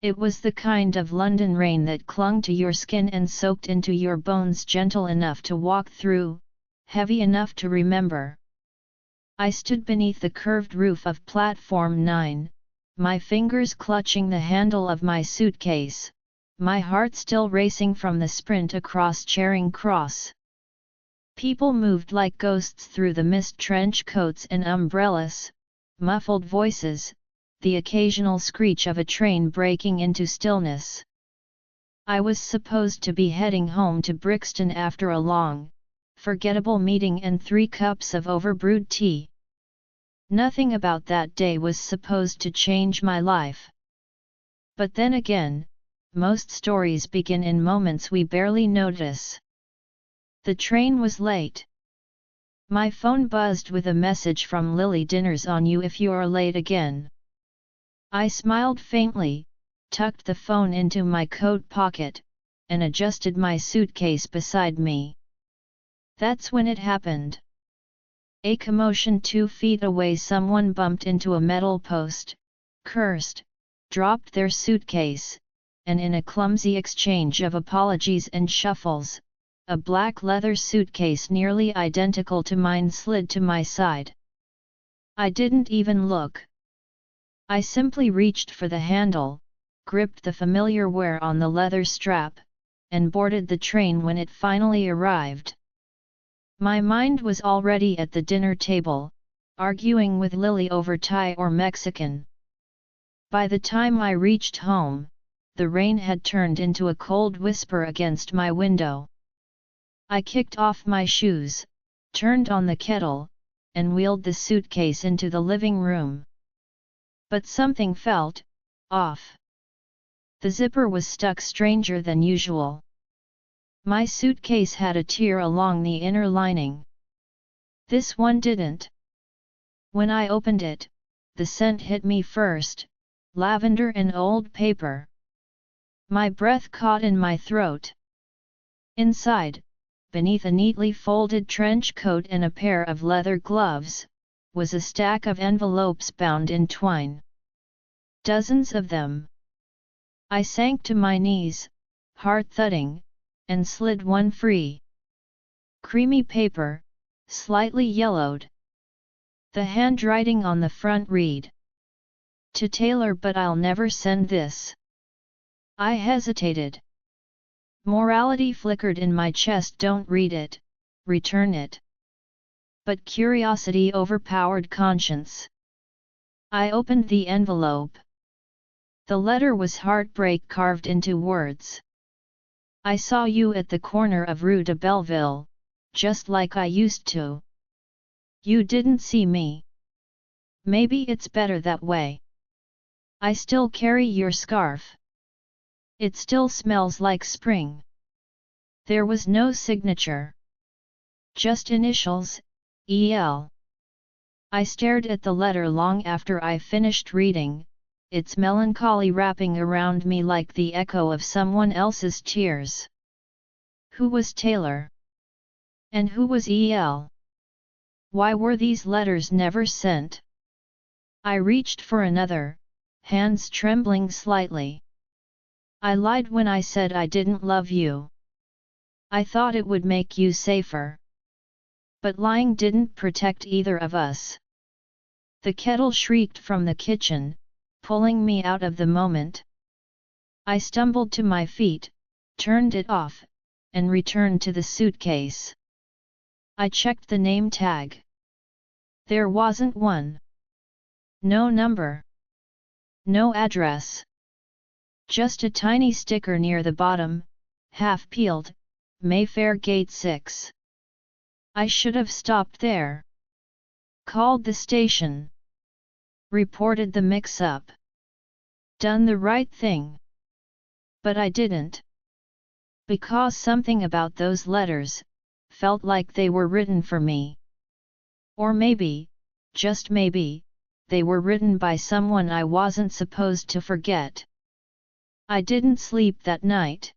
It was the kind of London rain that clung to your skin and soaked into your bones, gentle enough to walk through, heavy enough to remember. I stood beneath the curved roof of Platform 9, my fingers clutching the handle of my suitcase, my heart still racing from the sprint across Charing Cross. People moved like ghosts through the mist, trench coats and umbrellas, muffled voices, the occasional screech of a train breaking into stillness. I was supposed to be heading home to Brixton after a long, forgettable meeting and 3 cups of overbrewed tea. Nothing about that day was supposed to change my life. But then again, most stories begin in moments we barely notice. The train was late. My phone buzzed with a message from Lily: "Dinner's on you if you're late again." I smiled faintly, tucked the phone into my coat pocket, and adjusted my suitcase beside me. That's when it happened. A commotion 2 feet away. Someone bumped into a metal post, cursed, dropped their suitcase, and in a clumsy exchange of apologies and shuffles, a black leather suitcase nearly identical to mine slid to my side. I didn't even look. I simply reached for the handle, gripped the familiar wear on the leather strap, and boarded the train when it finally arrived. My mind was already at the dinner table, arguing with Lily over Thai or Mexican. By the time I reached home, the rain had turned into a cold whisper against my window. I kicked off my shoes, turned on the kettle, and wheeled the suitcase into the living room. But something felt off. The zipper was stuck stranger than usual. My suitcase had a tear along the inner lining. This one didn't. When I opened it, the scent hit me first, lavender and old paper. My breath caught in my throat. Inside, beneath a neatly folded trench coat and a pair of leather gloves, was a stack of envelopes bound in twine. Dozens of them. I sank to my knees, heart thudding, and slid one free. Creamy paper, slightly yellowed. The handwriting on the front read: "To Taylor, but I'll never send this." I hesitated. Morality flickered in my chest. Don't read it, return it. But curiosity overpowered conscience. I opened the envelope. The letter was heartbreak carved into words. "I saw you at the corner of Rue de Belleville, just like I used to. You didn't see me. Maybe it's better that way. I still carry your scarf. It still smells like spring." There was no signature. Just initials, E.L. I stared at the letter long after I finished reading, its melancholy wrapping around me like the echo of someone else's tears. Who was Taylor? And who was E.L.? Why were these letters never sent? I reached for another, hands trembling slightly. I lied when I said I didn't love you. I thought it would make you safer. But lying didn't protect either of us. The kettle shrieked from the kitchen, pulling me out of the moment. I stumbled to my feet, turned it off, and returned to the suitcase. I checked the name tag. There wasn't one. No number. No address. Just a tiny sticker near the bottom, half peeled: Mayfair Gate 6. I should have stopped there. Called the station. Reported the mix-up. Done the right thing. But I didn't. Because something about those letters felt like they were written for me. Or maybe, just maybe, they were written by someone I wasn't supposed to forget. I didn't sleep that night.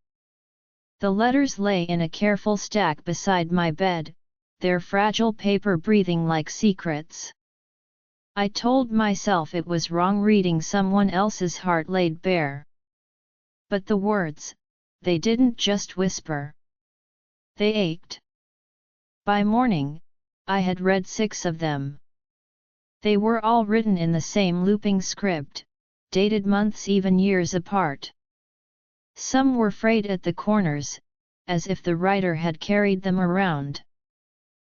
The letters lay in a careful stack beside my bed, their fragile paper breathing like secrets. I told myself it was wrong reading someone else's heart laid bare. But the words, they didn't just whisper. They ached. By morning, I had read 6 of them. They were all written in the same looping script, dated months even years apart. Some were frayed at the corners, as if the writer had carried them around.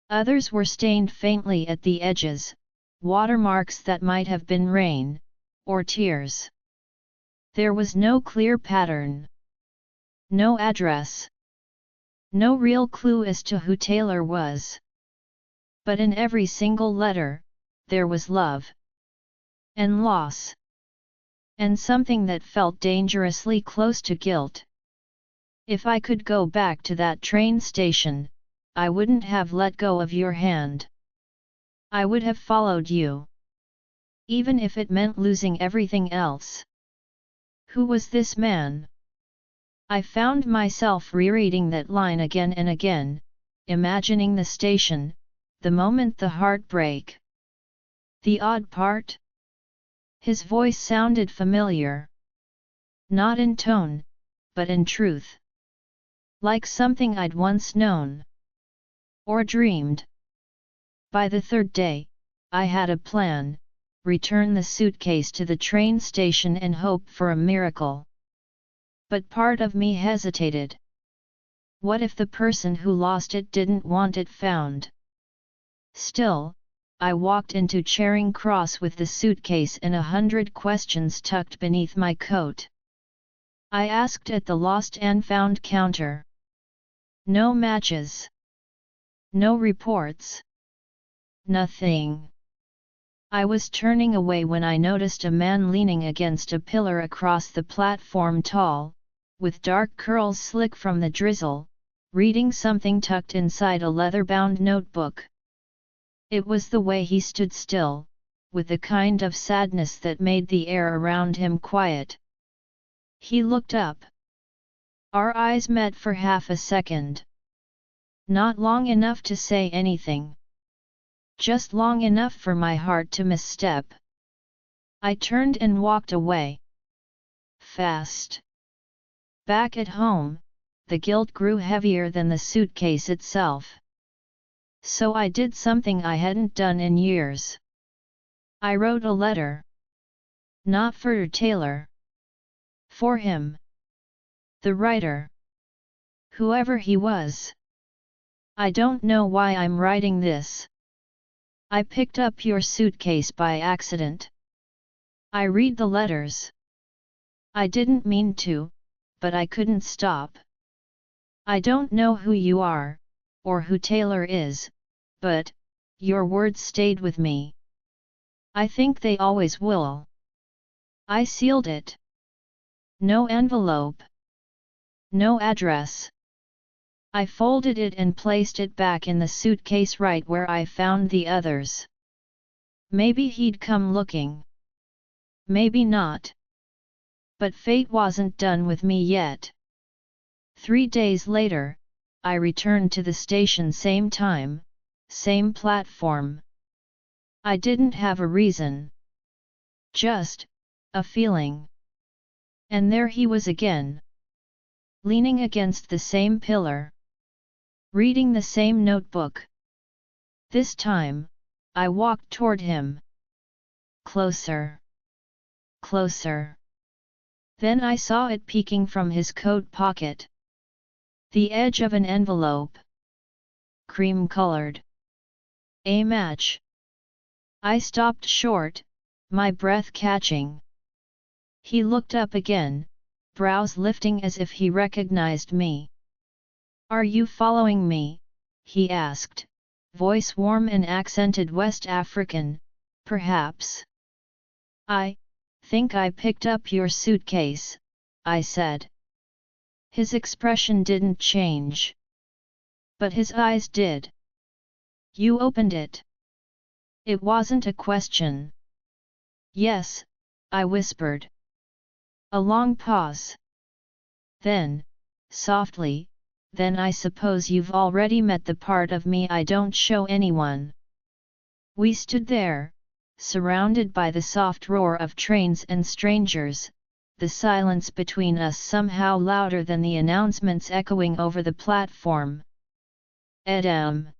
Others were stained faintly at the edges, watermarks that might have been rain, or tears. There was no clear pattern. No address. No real clue as to who Taylor was. But in every single letter, there was love. And loss. And something that felt dangerously close to guilt. If I could go back to that train station, I wouldn't have let go of your hand. I would have followed you. Even if it meant losing everything else. Who was this man? I found myself rereading that line again and again, imagining the station, the moment the heartbreak. The odd part? His voice sounded familiar. Not in tone, but in truth. Like something I'd once known. Or dreamed. By the 3rd day, I had a plan: return the suitcase to the train station and hope for a miracle. But part of me hesitated. What if the person who lost it didn't want it found? Still, I walked into Charing Cross with the suitcase and 100 questions tucked beneath my coat. I asked at the lost and found counter. No matches. No reports. Nothing. I was turning away when I noticed a man leaning against a pillar across the platform, tall, with dark curls slick from the drizzle, reading something tucked inside a leather-bound notebook. It was the way he stood still, with a kind of sadness that made the air around him quiet. He looked up. Our eyes met for half a second. Not long enough to say anything. Just long enough for my heart to misstep. I turned and walked away. Fast. Back at home, the guilt grew heavier than the suitcase itself. So I did something I hadn't done in years. I wrote a letter. Not for Taylor. For him. The writer. Whoever he was. I don't know why I'm writing this. I picked up your suitcase by accident. I read the letters. I didn't mean to, but I couldn't stop. I don't know who you are, or who Taylor is, but your words stayed with me. I think they always will. I sealed it. No envelope. No address. I folded it and placed it back in the suitcase right where I found the others. Maybe he'd come looking. Maybe not. But fate wasn't done with me yet. 3 days later, I returned to the station, same time, same platform. I didn't have a reason. Just a feeling. And there he was again. Leaning against the same pillar. Reading the same notebook. This time, I walked toward him. Closer. Closer. Then I saw it peeking from his coat pocket. The edge of an envelope. Cream-colored. A match. I stopped short, my breath catching. He looked up again, brows lifting as if he recognized me. Are you following me? He asked, voice warm and accented West African, perhaps. I think I picked up your suitcase, I said. His expression didn't change. But his eyes did. You opened it. It wasn't a question. Yes, I whispered. A long pause. Then, softly, then I suppose you've already met the part of me I don't show anyone. We stood there, surrounded by the soft roar of trains and strangers, the silence between us somehow louder than the announcements echoing over the platform. "Edam."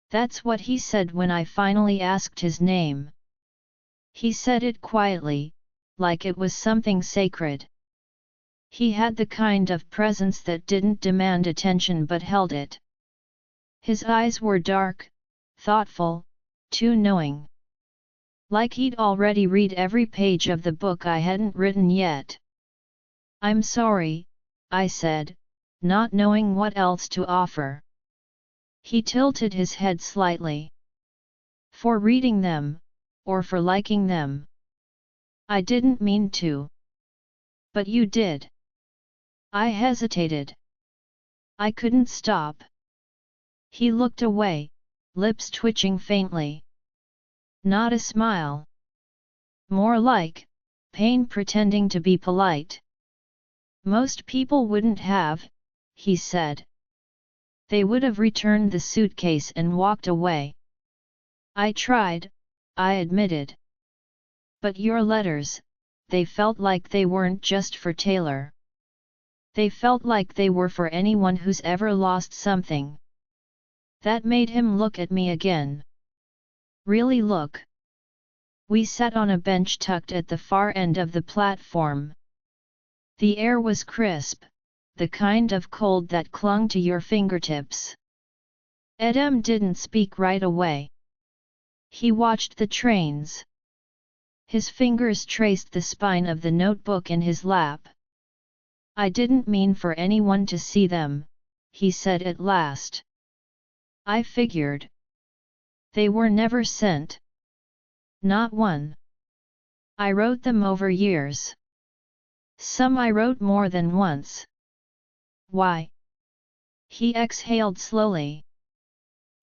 That's what he said when I finally asked his name. He said it quietly, like it was something sacred. He had the kind of presence that didn't demand attention but held it. His eyes were dark, thoughtful, too knowing. Like he'd already read every page of the book I hadn't written yet. "I'm sorry," I said, not knowing what else to offer. He tilted his head slightly. "For reading them, or for liking them?" "I didn't mean to." "But you did." I hesitated. I couldn't stop. He looked away, lips twitching faintly. Not a smile. More like pain pretending to be polite. "Most people wouldn't have," he said. "They would have returned the suitcase and walked away." "I tried," I admitted. "But your letters, they felt like they weren't just for Taylor. They felt like they were for anyone who's ever lost something." That made him look at me again. Really look. We sat on a bench tucked at the far end of the platform. The air was crisp, the kind of cold that clung to your fingertips. Edam didn't speak right away. He watched the trains. His fingers traced the spine of the notebook in his lap. "I didn't mean for anyone to see them," he said at last. "I figured. They were never sent." "Not one. I wrote them over years. Some I wrote more than once." "Why?" He exhaled slowly.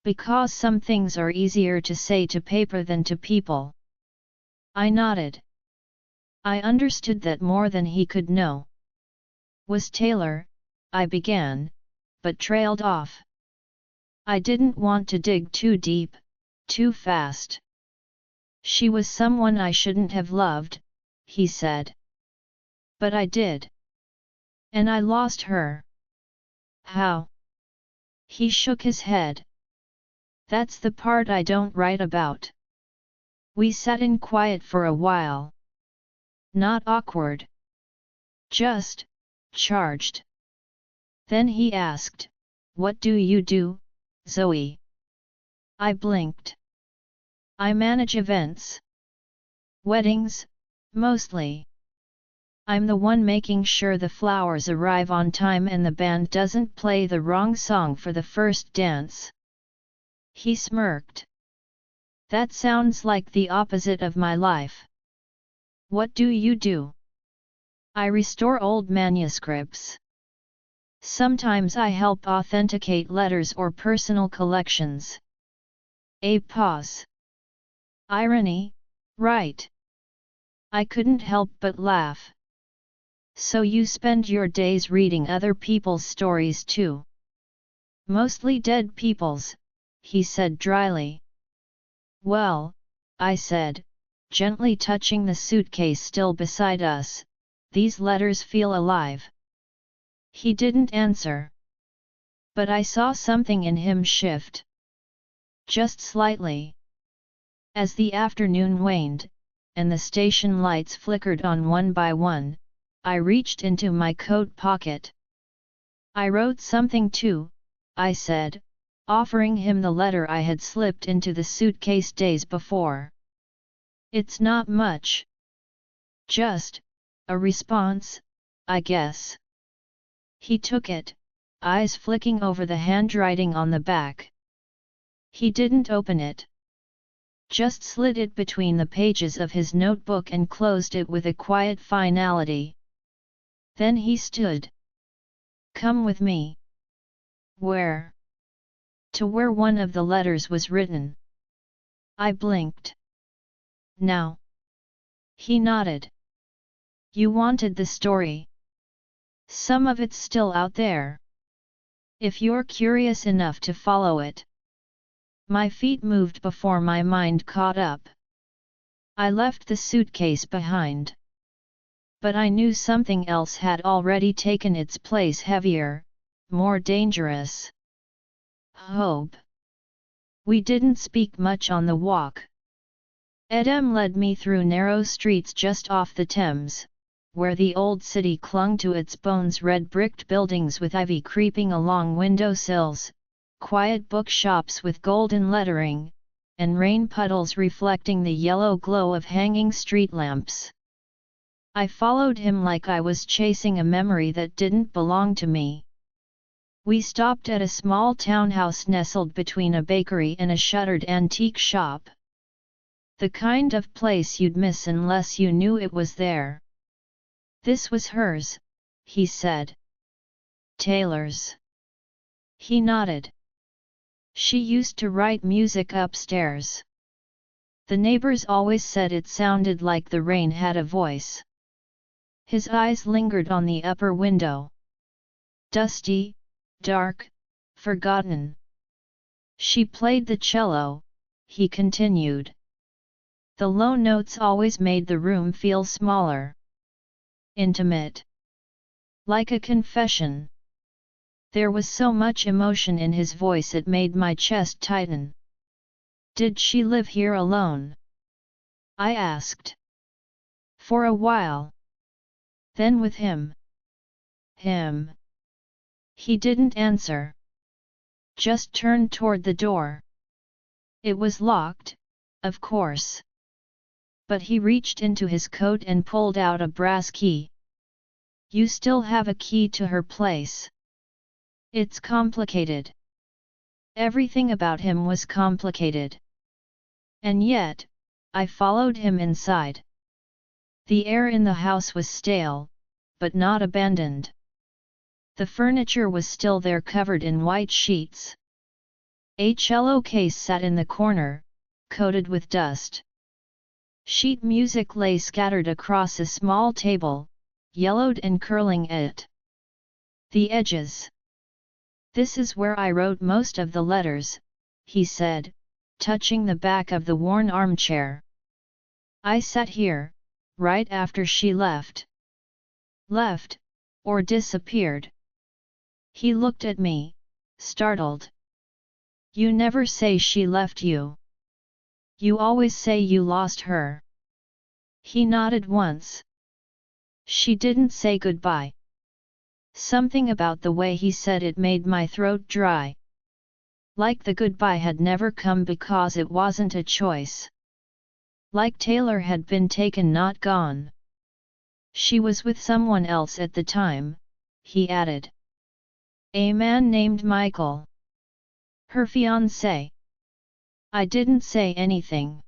"Because some things are easier to say to paper than to people." I nodded. I understood that more than he could know. "Was Taylor," I began, but trailed off. I didn't want to dig too deep, too fast. "She was someone I shouldn't have loved," he said. "But I did. And I lost her." "How?" He shook his head. "That's the part I don't write about." We sat in quiet for a while. Not awkward. Just charged. Then he asked, "What do you do, Zoe?" I blinked. "I manage events. Weddings, mostly. I'm the one making sure the flowers arrive on time and the band doesn't play the wrong song for the first dance." He smirked. "That sounds like the opposite of my life." "What do you do?" "I restore old manuscripts. Sometimes I help authenticate letters or personal collections." A pause. Irony, right? I couldn't help but laugh. "So you spend your days reading other people's stories too?" "Mostly dead people's," he said dryly. "Well," I said, gently touching the suitcase still beside us, "these letters feel alive." He didn't answer. But I saw something in him shift. Just slightly. As the afternoon waned, and the station lights flickered on one by one, I reached into my coat pocket. "I wrote something too," I said, offering him the letter I had slipped into the suitcase days before. "It's not much. Just a response, I guess." He took it, eyes flicking over the handwriting on the back. He didn't open it. Just slid it between the pages of his notebook and closed it with a quiet finality. Then he stood. "Come with me." "Where?" "To where one of the letters was written." I blinked. "Now?" He nodded. "You wanted the story. Some of it's still out there. If you're curious enough to follow it." My feet moved before my mind caught up. I left the suitcase behind. But I knew something else had already taken its place, heavier, more dangerous. Hope. We didn't speak much on the walk. Edem led me through narrow streets just off the Thames, where the old city clung to its bones, red bricked buildings with ivy creeping along window sills, quiet bookshops with golden lettering, and rain puddles reflecting the yellow glow of hanging street lamps. I followed him like I was chasing a memory that didn't belong to me. We stopped at a small townhouse nestled between a bakery and a shuttered antique shop. The kind of place you'd miss unless you knew it was there. This was hers, he said. Taylor's. He nodded. She used to write music upstairs. The neighbors always said it sounded like the rain had a voice. His eyes lingered on the upper window. Dusty, dark, forgotten. She played the cello, he continued. The low notes always made the room feel smaller. Intimate. Like a confession. There was so much emotion in his voice it made my chest tighten. Did she live here alone? I asked. For a while. Then with him. Him. He didn't answer. Just turned toward the door. It was locked, of course. But he reached into his coat and pulled out a brass key. You still have a key to her place. It's complicated. Everything about him was complicated. And yet, I followed him inside. The air in the house was stale, but not abandoned. The furniture was still there, covered in white sheets. A cello case sat in the corner, coated with dust. Sheet music lay scattered across a small table, yellowed and curling at the edges. This is where I wrote most of the letters, he said, touching the back of the worn armchair. I sat here, right after she left. Left, or disappeared. He looked at me, startled. You never say she left you. You always say you lost her. He nodded once. She didn't say goodbye. Something about the way he said it made my throat dry. Like the goodbye had never come because it wasn't a choice. Like Taylor had been taken, not gone. She was with someone else at the time, he added. A man named Michael. Her fiancé. I didn't say anything.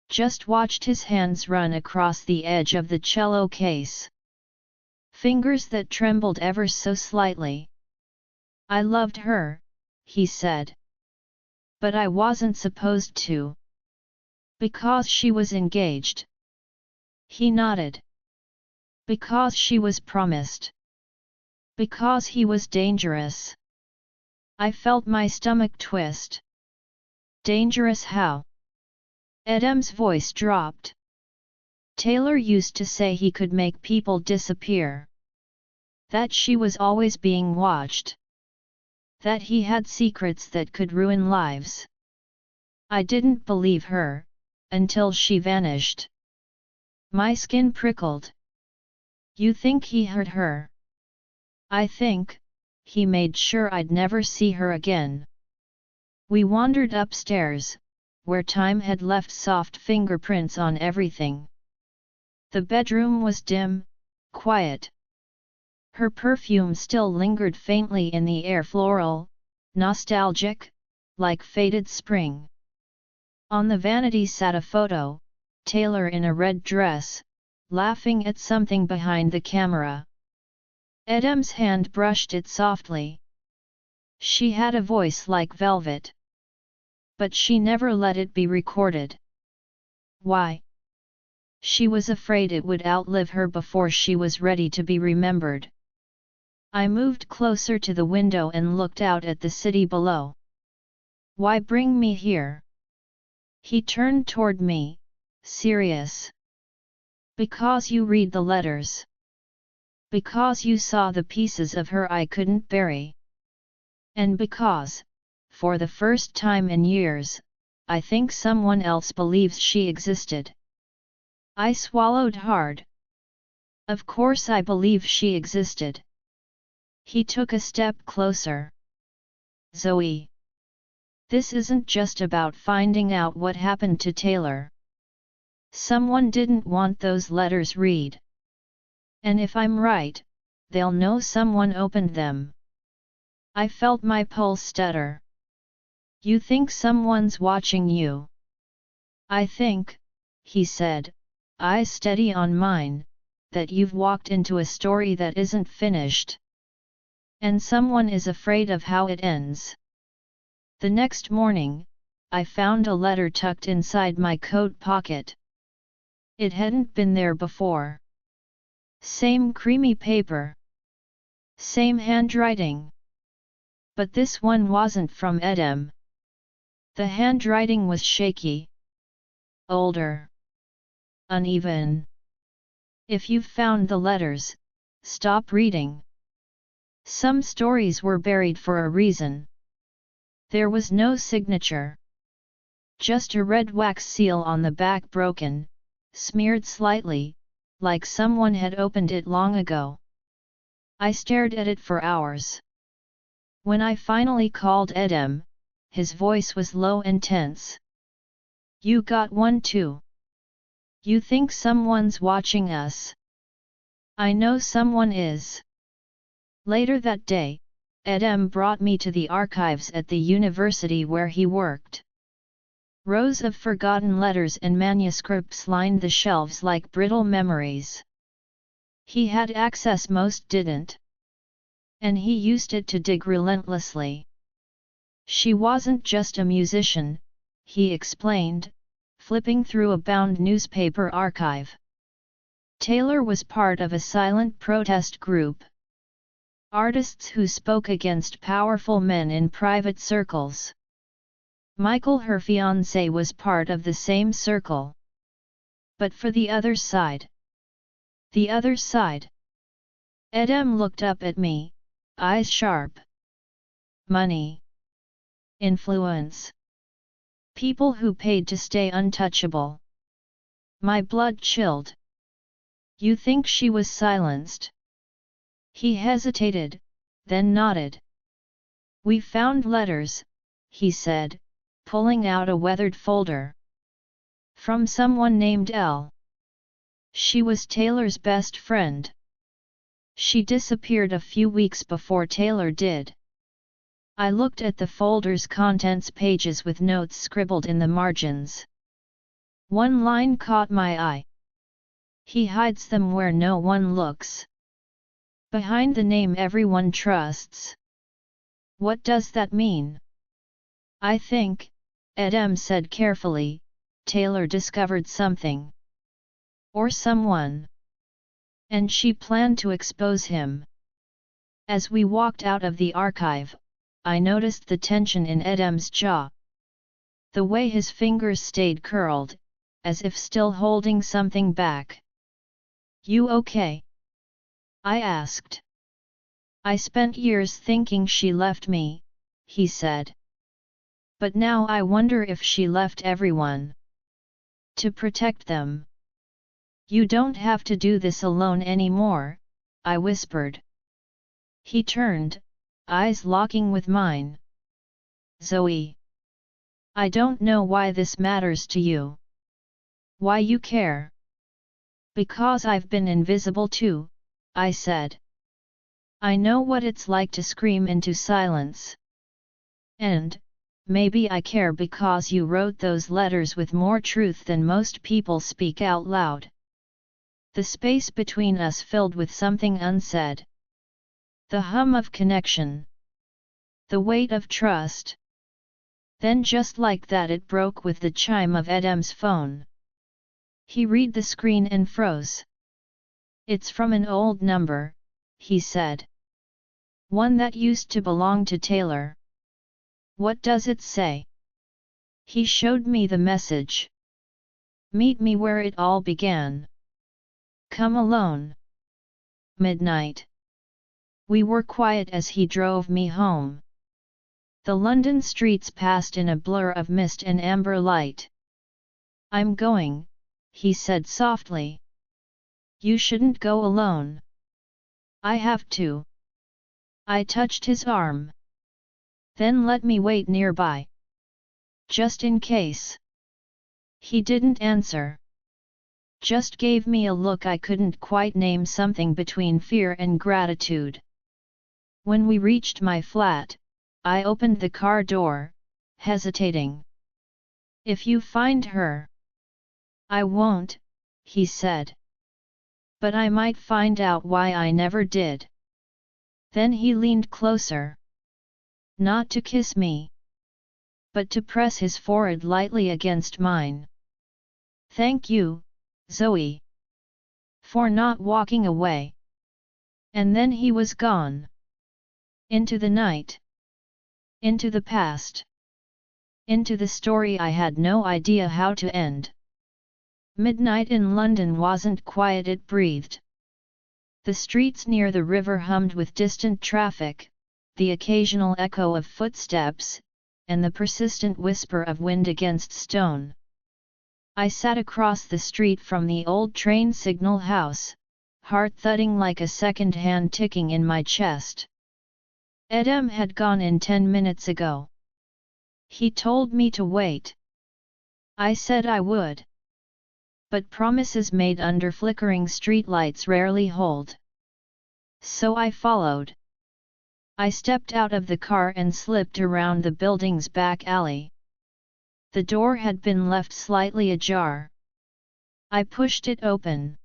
Just watched his hands run across the edge of the cello case. Fingers that trembled ever so slightly. I loved her, he said. But I wasn't supposed to. Because she was engaged. He nodded. Because she was promised. Because he was dangerous. I felt my stomach twist. Dangerous how? Edem's voice dropped. Taylor used to say he could make people disappear. That she was always being watched. That he had secrets that could ruin lives. I didn't believe her, until she vanished. My skin prickled. You think he hurt her? I think, he made sure I'd never see her again. We wandered upstairs, where time had left soft fingerprints on everything. The bedroom was dim, quiet. Her perfume still lingered faintly in the air, floral, nostalgic, like faded spring. On the vanity sat a photo, Taylor in a red dress, laughing at something behind the camera. Edem's hand brushed it softly. She had a voice like velvet. But she never let it be recorded. Why? She was afraid it would outlive her before she was ready to be remembered. I moved closer to the window and looked out at the city below. Why bring me here? He turned toward me, serious. Because you read the letters. Because you saw the pieces of her I couldn't bury. And because, for the first time in years, I think someone else believes she existed. I swallowed hard. Of course I believe she existed. He took a step closer. Zoe. This isn't just about finding out what happened to Taylor. Someone didn't want those letters read. And if I'm right, they'll know someone opened them. I felt my pulse stutter. You think someone's watching you? I think, he said, eyes steady on mine, that you've walked into a story that isn't finished. And someone is afraid of how it ends. The next morning, I found a letter tucked inside my coat pocket. It hadn't been there before. Same creamy paper. Same handwriting. But this one wasn't from Edem. The handwriting was shaky. Older. Uneven. If you've found the letters, stop reading. Some stories were buried for a reason. There was no signature. Just a red wax seal on the back, broken, smeared slightly, like someone had opened it long ago. I stared at it for hours. When I finally called Edem, his voice was low and tense. You got one too? You think someone's watching us? I know someone is. Later that day, Edem brought me to the archives at the university where he worked. Rows of forgotten letters and manuscripts lined the shelves like brittle memories. He had access most didn't. And he used it to dig relentlessly. She wasn't just a musician, he explained, flipping through a bound newspaper archive. Taylor was part of a silent protest group. Artists who spoke against powerful men in private circles. Michael, her fiancé, was part of the same circle. But for the other side. The other side. Edem looked up at me, eyes sharp. Money. Influence. People who paid to stay untouchable. My blood chilled. You think she was silenced? He hesitated, then nodded. We found letters, he said, pulling out a weathered folder. From someone named L. She was Taylor's best friend. She disappeared a few weeks before Taylor did. I looked at the folder's contents pages with notes scribbled in the margins. One line caught my eye. He hides them where no one looks. Behind the name everyone trusts. What does that mean? I think, Edem said carefully, Taylor discovered something. Or someone. And she planned to expose him. As we walked out of the archive, I noticed the tension in Edem's jaw. The way his fingers stayed curled, as if still holding something back. You okay? I asked. I spent years thinking she left me, he said. But now I wonder if she left everyone. To protect them. You don't have to do this alone anymore, I whispered. He turned, eyes locking with mine. Zoe. I don't know why this matters to you. Why you care? Because I've been invisible too, I said. I know what it's like to scream into silence. And, maybe I care because you wrote those letters with more truth than most people speak out loud. The space between us filled with something unsaid. The hum of connection. The weight of trust. Then just like that it broke with the chime of Edem's phone. He read the screen and froze. It's from an old number, he said. One that used to belong to Taylor. What does it say? He showed me the message. Meet me where it all began. Come alone. Midnight. We were quiet as he drove me home. The London streets passed in a blur of mist and amber light. I'm going, he said softly. You shouldn't go alone. I have to. I touched his arm. Then let me wait nearby. Just in case. He didn't answer. Just gave me a look I couldn't quite name, something between fear and gratitude. When we reached my flat, I opened the car door, hesitating. If you find her. I won't, he said. But I might find out why I never did. Then he leaned closer. Not to kiss me, but to press his forehead lightly against mine. Thank you, Zoe, for not walking away. And then he was gone. Into the night. Into the past. Into the story I had no idea how to end. Midnight in London wasn't quiet, it breathed. The streets near the river hummed with distant traffic, the occasional echo of footsteps, and the persistent whisper of wind against stone. I sat across the street from the old train signal house, heart thudding like a second hand ticking in my chest. Edem had gone in 10 minutes ago. He told me to wait. I said I would. But promises made under flickering streetlights rarely hold. So I followed. I stepped out of the car and slipped around the building's back alley. The door had been left slightly ajar. I pushed it open.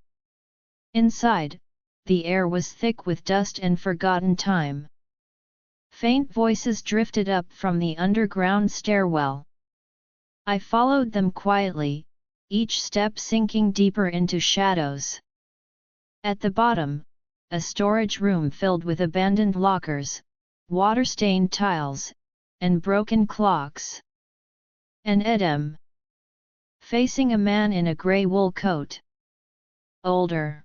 Inside, the air was thick with dust and forgotten time. Faint voices drifted up from the underground stairwell. I followed them quietly, each step sinking deeper into shadows. At the bottom, a storage room filled with abandoned lockers, water-stained tiles, and broken clocks. And Edem, facing a man in a grey wool coat. Older.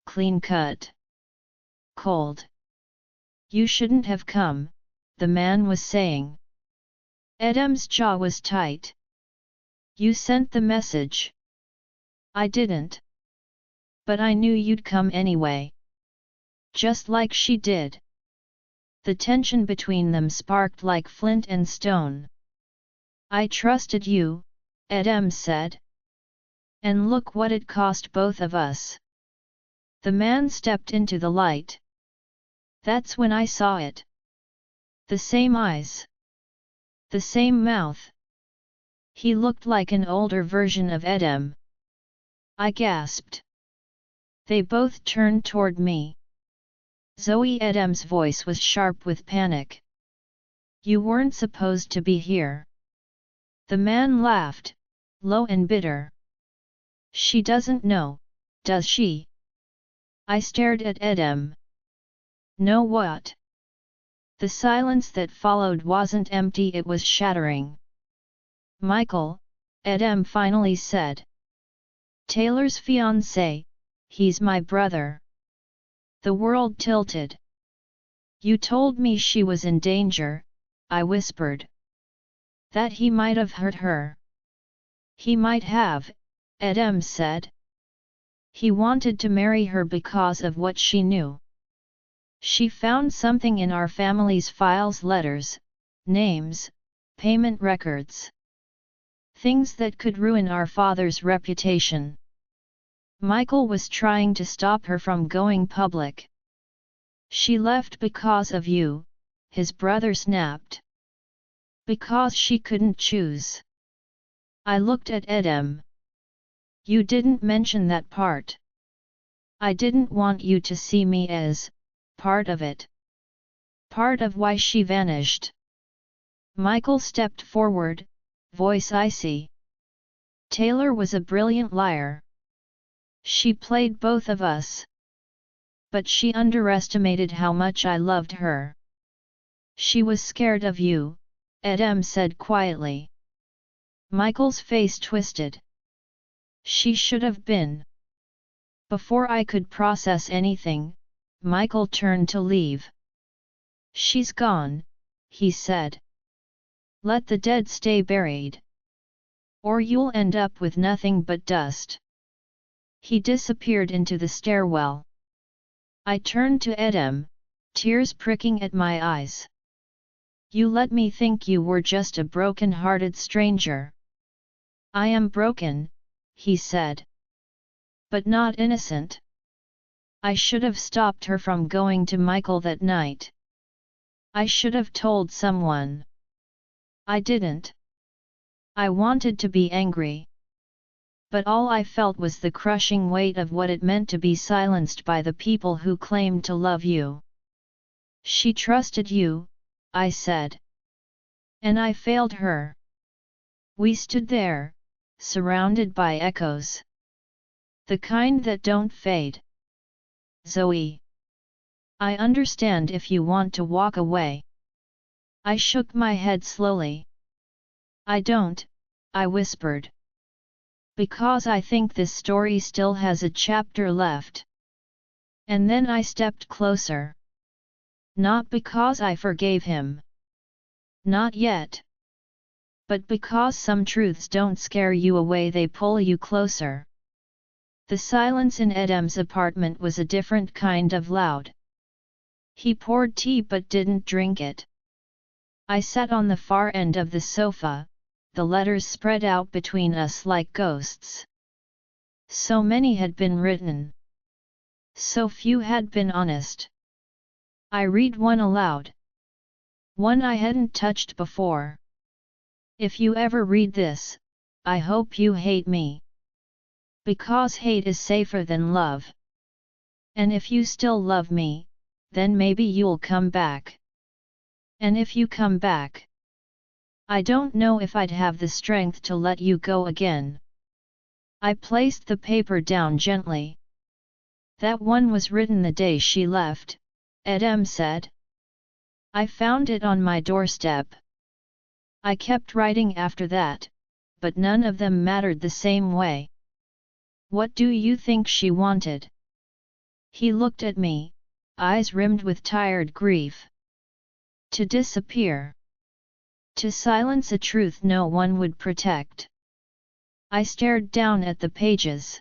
Clean-cut. Cold. You shouldn't have come, the man was saying. Edem's jaw was tight. You sent the message. I didn't. But I knew you'd come anyway. Just like she did. The tension between them sparked like flint and stone. I trusted you, Edem said. And look what it cost both of us. The man stepped into the light. That's when I saw it. The same eyes. The same mouth. He looked like an older version of Edem. I gasped. They both turned toward me. Zoe, Edem's voice was sharp with panic. You weren't supposed to be here. The man laughed, low and bitter. She doesn't know, does she? I stared at Edem. Know what? The silence that followed wasn't empty, it was shattering. Michael, Edem finally said. Taylor's fiancé, he's my brother. The world tilted. You told me she was in danger, I whispered. That he might have hurt her. He might have, Edem said. He wanted to marry her because of what she knew. She found something in our family's files, letters, names, payment records. Things that could ruin our father's reputation. Michael was trying to stop her from going public. She left because of you, his brother snapped. Because she couldn't choose. I looked at Edem. You didn't mention that part. I didn't want you to see me as part of it. Part of why she vanished. Michael stepped forward, voice icy. Taylor was a brilliant liar. She played both of us. But she underestimated how much I loved her. She was scared of you, Edem said quietly. Michael's face twisted. She should have been. Before I could process anything, Michael turned to leave. "She's gone," he said. "Let the dead stay buried. Or you'll end up with nothing but dust." He disappeared into the stairwell. I turned to Edem, tears pricking at my eyes. "You let me think you were just a broken-hearted stranger." "I am broken," he said. "But not innocent. I should have stopped her from going to Michael that night. I should have told someone. I didn't. I wanted to be angry. But all I felt was the crushing weight of what it meant to be silenced by the people who claimed to love you." "She trusted you," I said. "And I failed her." We stood there, surrounded by echoes. "The kind that don't fade." "Zoe. I understand if you want to walk away." I shook my head slowly. "I don't," I whispered. "Because I think this story still has a chapter left." And then I stepped closer. Not because I forgave him. Not yet. But because some truths don't scare you away, they pull you closer. The silence in Edem's apartment was a different kind of loud. He poured tea but didn't drink it. I sat on the far end of the sofa, the letters spread out between us like ghosts. So many had been written. So few had been honest. I read one aloud. One I hadn't touched before. "If you ever read this, I hope you hate me. Because hate is safer than love. And if you still love me, then maybe you'll come back. And if you come back, I don't know if I'd have the strength to let you go again." I placed the paper down gently. "That one was written the day she left," Edem said. "I found it on my doorstep. I kept writing after that, but none of them mattered the same way." "What do you think she wanted?" He looked at me, eyes rimmed with tired grief. "To disappear. To silence a truth no one would protect." I stared down at the pages.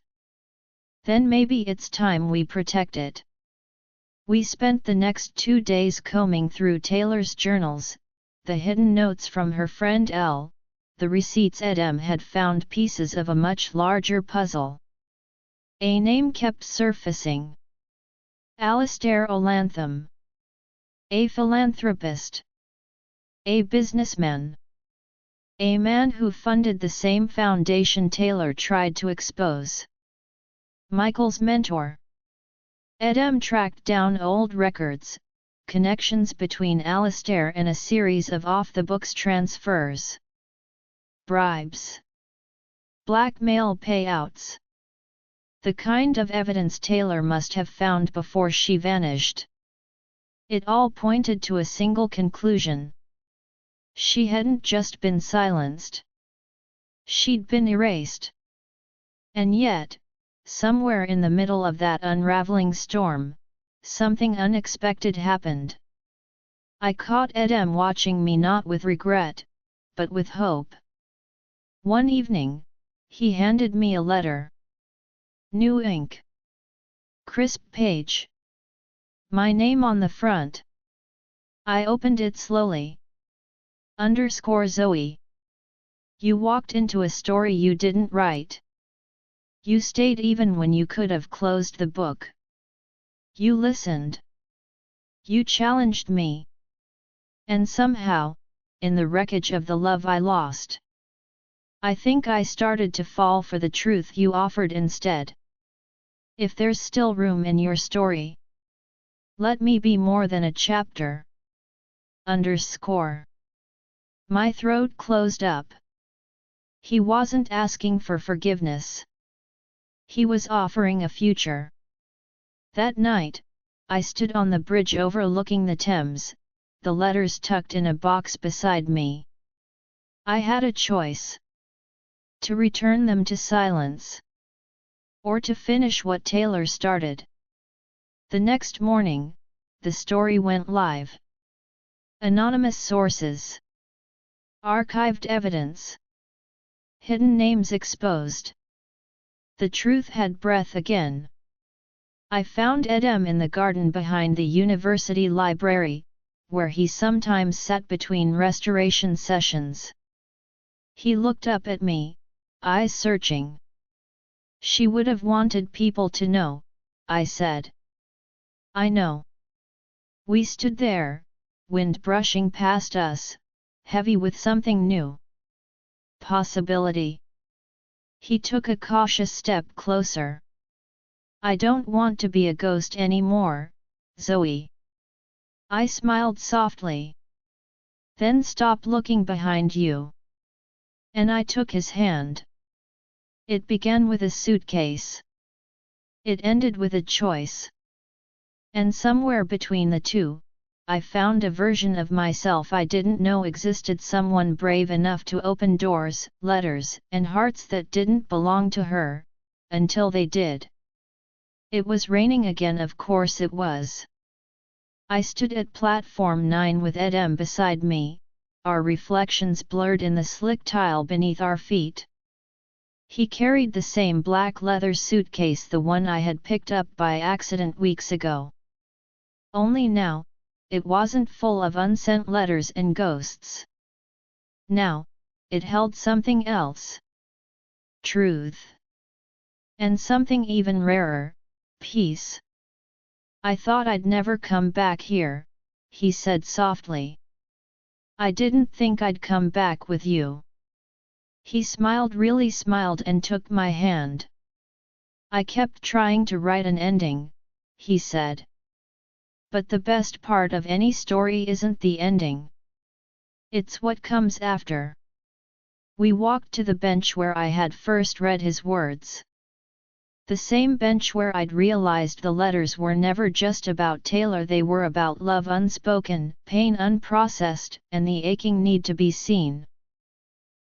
"Then maybe it's time we protect it." We spent the next 2 days combing through Taylor's journals, the hidden notes from her friend Elle, the receipts. Edem had found pieces of a much larger puzzle. A name kept surfacing. Alistair Olantham. A philanthropist. A businessman. A man who funded the same foundation Taylor tried to expose. Michael's mentor. Edem tracked down old records, connections between Alistair and a series of off-the-books transfers. Bribes. Blackmail payouts. The kind of evidence Taylor must have found before she vanished. It all pointed to a single conclusion. She hadn't just been silenced. She'd been erased. And yet, somewhere in the middle of that unraveling storm, something unexpected happened. I caught Edem watching me, not with regret, but with hope. One evening, he handed me a letter. New ink. Crisp page. My name on the front. I opened it slowly. _Zoe. You walked into a story you didn't write. You stayed even when you could have closed the book. You listened. You challenged me. And somehow, in the wreckage of the love I lost, I think I started to fall for the truth you offered instead. If there's still room in your story, let me be more than a chapter. _" My throat closed up. He wasn't asking for forgiveness. He was offering a future. That night, I stood on the bridge overlooking the Thames, the letters tucked in a box beside me. I had a choice. To return them to silence. or to finish what Taylor started. The next morning, the story went live. Anonymous sources. Archived evidence. Hidden names exposed. The truth had breath again. I found Edem in the garden behind the university library, where he sometimes sat between restoration sessions. He looked up at me, eyes searching. "She would have wanted people to know," I said. "I know." We stood there, wind brushing past us, heavy with something new. Possibility. He took a cautious step closer. "I don't want to be a ghost anymore, Zoe." I smiled softly. "Then stop looking behind you." And I took his hand. It began with a suitcase. It ended with a choice. And somewhere between the two, I found a version of myself I didn't know existed, someone brave enough to open doors, letters, and hearts that didn't belong to her, until they did. It was raining again, of course it was. I stood at platform 9 with Edem beside me, our reflections blurred in the slick tile beneath our feet. He carried the same black leather suitcase, the one I had picked up by accident weeks ago. Only now, it wasn't full of unsent letters and ghosts. Now, it held something else. Truth. And something even rarer, peace. "I thought I'd never come back here," he said softly. "I didn't think I'd come back with you." He smiled, really smiled, and took my hand. "I kept trying to write an ending," he said. "But the best part of any story isn't the ending. It's what comes after." We walked to the bench where I had first read his words. The same bench where I'd realized the letters were never just about Taylor, they were about love unspoken, pain unprocessed, and the aching need to be seen.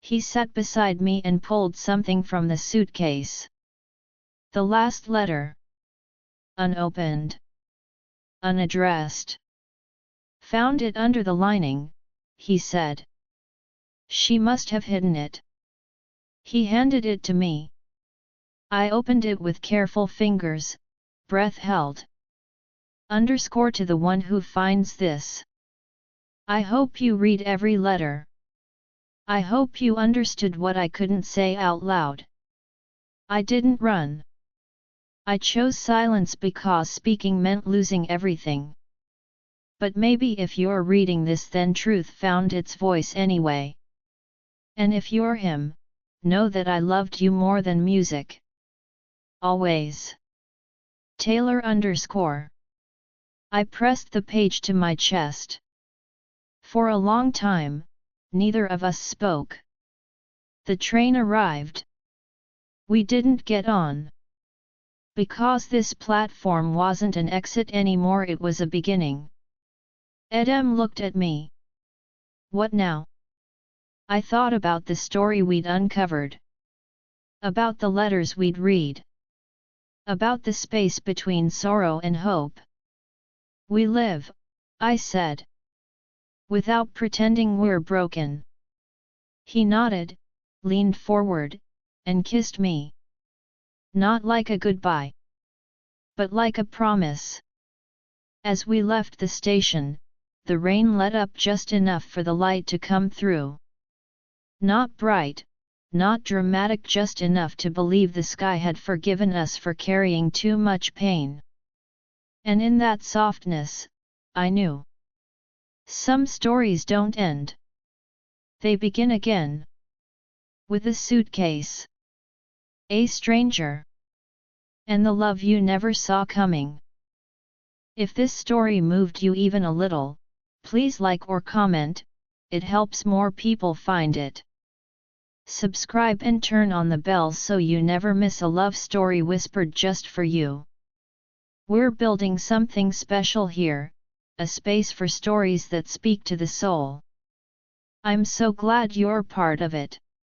He sat beside me and pulled something from the suitcase. The last letter. Unopened. Unaddressed. "Found it under the lining," he said. "She must have hidden it." He handed it to me. I opened it with careful fingers, breath held. Underscore to the one who finds this. I hope you read every letter. I hope you understood what I couldn't say out loud. I didn't run. I chose silence because speaking meant losing everything. But maybe if you're reading this, then truth found its voice anyway. And if you're him, know that I loved you more than music. Always. Taylor underscore. I pressed the page to my chest. For a long time, neither of us spoke. The train arrived. We didn't get on. Because this platform wasn't an exit anymore, it was a beginning. Edem looked at me. What now? I thought about the story we'd uncovered. About the letters we'd read. About the space between sorrow and hope. We live, I said. Without pretending we're broken. He nodded, leaned forward, and kissed me. Not like a goodbye. But like a promise. As we left the station, the rain let up just enough for the light to come through. Not bright, not dramatic, just enough to believe the sky had forgiven us for carrying too much pain. And in that softness, I knew. Some stories don't end. They begin again. With a suitcase. A stranger. And the love you never saw coming. If this story moved you even a little, please like or comment, it helps more people find it. Subscribe and turn on the bell so you never miss a love story whispered just for you. We're building something special here, a space for stories that speak to the soul. I'm so glad you're part of it.